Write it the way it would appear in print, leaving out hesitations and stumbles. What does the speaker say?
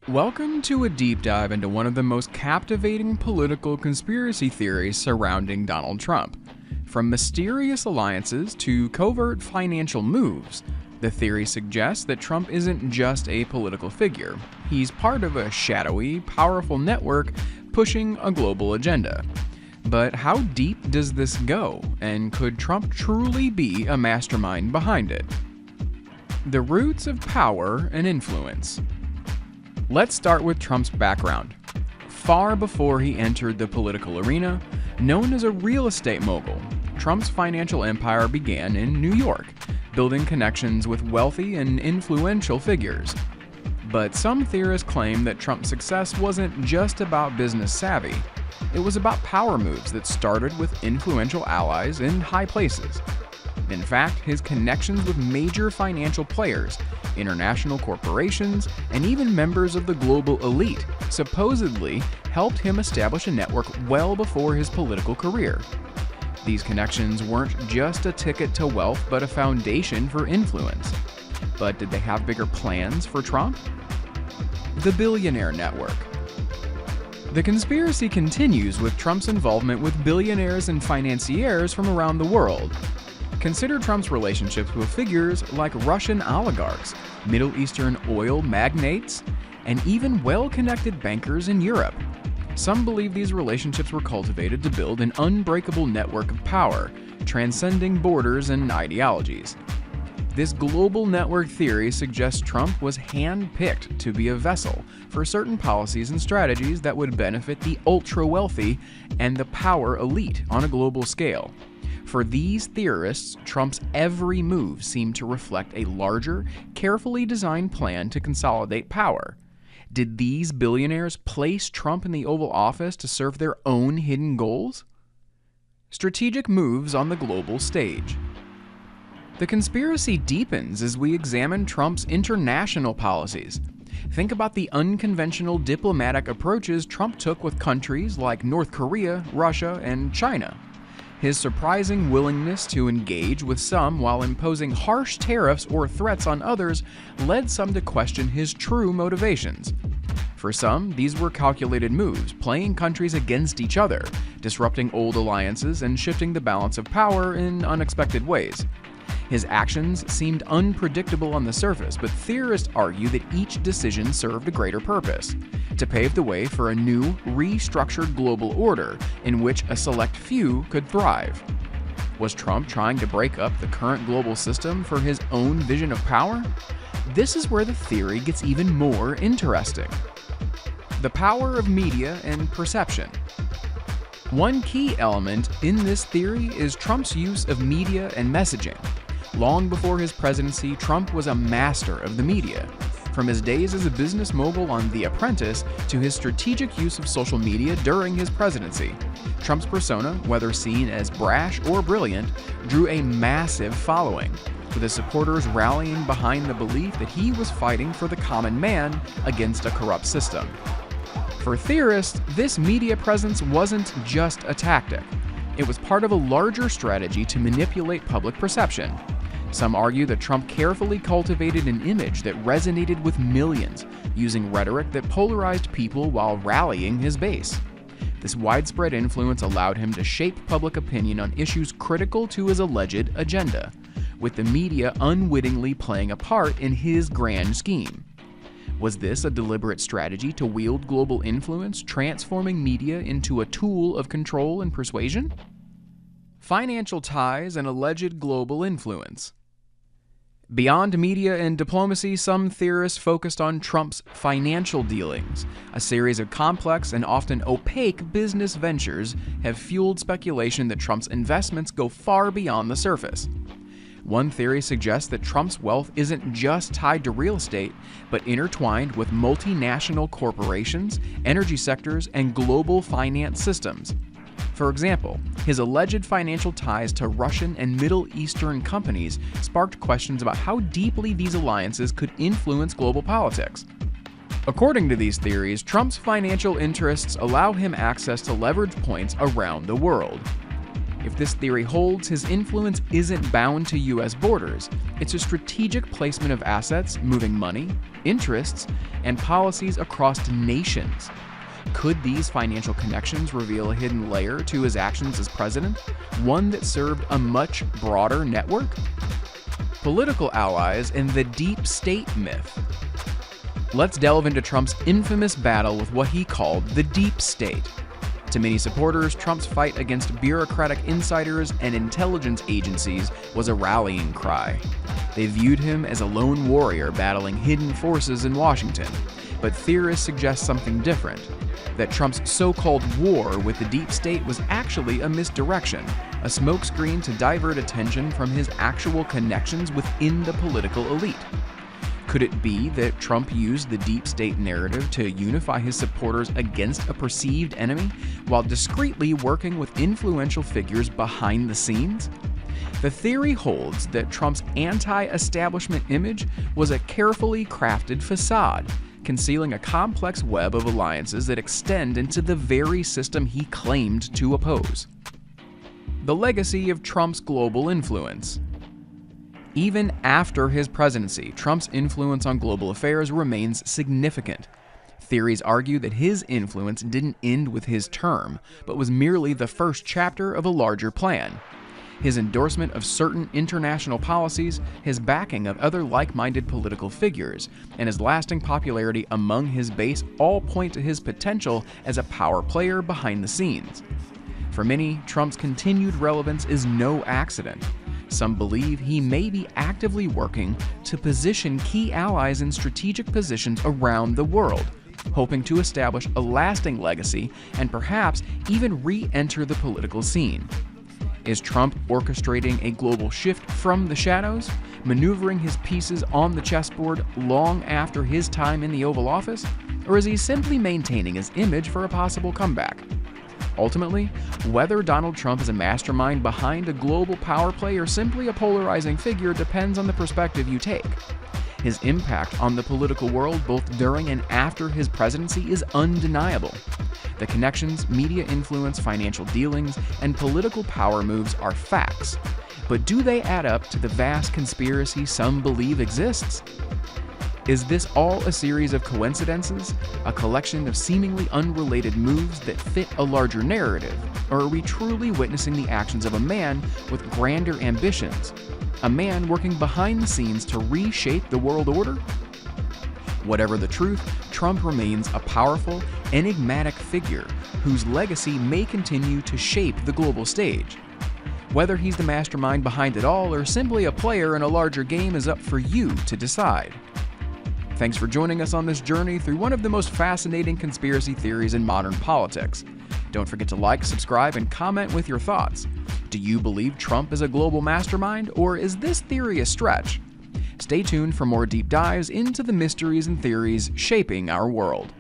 Welcome to a deep dive into one of the most captivating political conspiracy theories surrounding Donald Trump. From mysterious alliances to covert financial moves, the theory suggests that Trump isn't just a political figure. He's part of a shadowy, powerful network pushing a global agenda. But how deep does this go, and could Trump truly be a mastermind behind it? The roots of power and influence. Let's start with Trump's background. Far before he entered the political arena, known as a real estate mogul, Trump's financial empire began in New York, building connections with wealthy and influential figures. But some theorists claim that Trump's success wasn't just about business savvy. It was about power moves that started with influential allies in high places. In fact, his connections with major financial players, international corporations, and even members of the global elite supposedly helped him establish a network well before his political career. These connections weren't just a ticket to wealth, but a foundation for influence. But did they have bigger plans for Trump? The Billionaire Network. The conspiracy continues with Trump's involvement with billionaires and financiers from around the world. Consider Trump's relationships with figures like Russian oligarchs, Middle Eastern oil magnates, and even well-connected bankers in Europe. Some believe these relationships were cultivated to build an unbreakable network of power, transcending borders and ideologies. This global network theory suggests Trump was hand-picked to be a vessel for certain policies and strategies that would benefit the ultra-wealthy and the power elite on a global scale. For these theorists, Trump's every move seemed to reflect a larger, carefully designed plan to consolidate power. Did these billionaires place Trump in the Oval Office to serve their own hidden goals? Strategic moves on the global stage. The conspiracy deepens as we examine Trump's international policies. Think about the unconventional diplomatic approaches Trump took with countries like North Korea, Russia, and China. His surprising willingness to engage with some while imposing harsh tariffs or threats on others led some to question his true motivations. For some, these were calculated moves, playing countries against each other, disrupting old alliances and shifting the balance of power in unexpected ways. His actions seemed unpredictable on the surface, but theorists argue that each decision served a greater purpose: to pave the way for a new, restructured global order in which a select few could thrive. Was Trump trying to break up the current global system for his own vision of power? This is where the theory gets even more interesting. The power of media and perception. One key element in this theory is Trump's use of media and messaging. Long before his presidency, Trump was a master of the media. From his days as a business mogul on The Apprentice to his strategic use of social media during his presidency, Trump's persona, whether seen as brash or brilliant, drew a massive following, with his supporters rallying behind the belief that he was fighting for the common man against a corrupt system. For theorists, this media presence wasn't just a tactic. It was part of a larger strategy to manipulate public perception. Some argue that Trump carefully cultivated an image that resonated with millions, using rhetoric that polarized people while rallying his base. This widespread influence allowed him to shape public opinion on issues critical to his alleged agenda, with the media unwittingly playing a part in his grand scheme. Was this a deliberate strategy to wield global influence, transforming media into a tool of control and persuasion? Financial ties and alleged global influence. Beyond media and diplomacy, some theorists focused on Trump's financial dealings. A series of complex and often opaque business ventures have fueled speculation that Trump's investments go far beyond the surface. One theory suggests that Trump's wealth isn't just tied to real estate, but intertwined with multinational corporations, energy sectors, and global finance systems. For example, his alleged financial ties to Russian and Middle Eastern companies sparked questions about how deeply these alliances could influence global politics. According to these theories, Trump's financial interests allow him access to leverage points around the world. If this theory holds, his influence isn't bound to U.S. borders. It's a strategic placement of assets, moving money, interests, and policies across nations. Could these financial connections reveal a hidden layer to his actions as president, one that served a much broader network? Political allies and the deep state myth. Let's delve into Trump's infamous battle with what he called the deep state. To many supporters, Trump's fight against bureaucratic insiders and intelligence agencies was a rallying cry. They viewed him as a lone warrior battling hidden forces in Washington. But theorists suggest something different, that Trump's so-called war with the deep state was actually a misdirection, a smokescreen to divert attention from his actual connections within the political elite. Could it be that Trump used the deep state narrative to unify his supporters against a perceived enemy, while discreetly working with influential figures behind the scenes? The theory holds that Trump's anti-establishment image was a carefully crafted facade, concealing a complex web of alliances that extend into the very system he claimed to oppose. The legacy of Trump's global influence. Even after his presidency, Trump's influence on global affairs remains significant. Theories argue that his influence didn't end with his term, but was merely the first chapter of a larger plan. His endorsement of certain international policies, his backing of other like-minded political figures, and his lasting popularity among his base all point to his potential as a power player behind the scenes. For many, Trump's continued relevance is no accident. Some believe he may be actively working to position key allies in strategic positions around the world, hoping to establish a lasting legacy and perhaps even re-enter the political scene. Is Trump orchestrating a global shift from the shadows, maneuvering his pieces on the chessboard long after his time in the Oval Office? Or is he simply maintaining his image for a possible comeback? Ultimately, whether Donald Trump is a mastermind behind a global power play or simply a polarizing figure depends on the perspective you take. His impact on the political world both during and after his presidency is undeniable. The connections, media influence, financial dealings, and political power moves are facts. But do they add up to the vast conspiracy some believe exists? Is this all a series of coincidences, a collection of seemingly unrelated moves that fit a larger narrative, or are we truly witnessing the actions of a man with grander ambitions, a man working behind the scenes to reshape the world order? Whatever the truth, Trump remains a powerful, enigmatic figure whose legacy may continue to shape the global stage. Whether he's the mastermind behind it all or simply a player in a larger game is up for you to decide. Thanks for joining us on this journey through one of the most fascinating conspiracy theories in modern politics. Don't forget to like, subscribe, and comment with your thoughts. Do you believe Trump is a global mastermind, or is this theory a stretch? Stay tuned for more deep dives into the mysteries and theories shaping our world.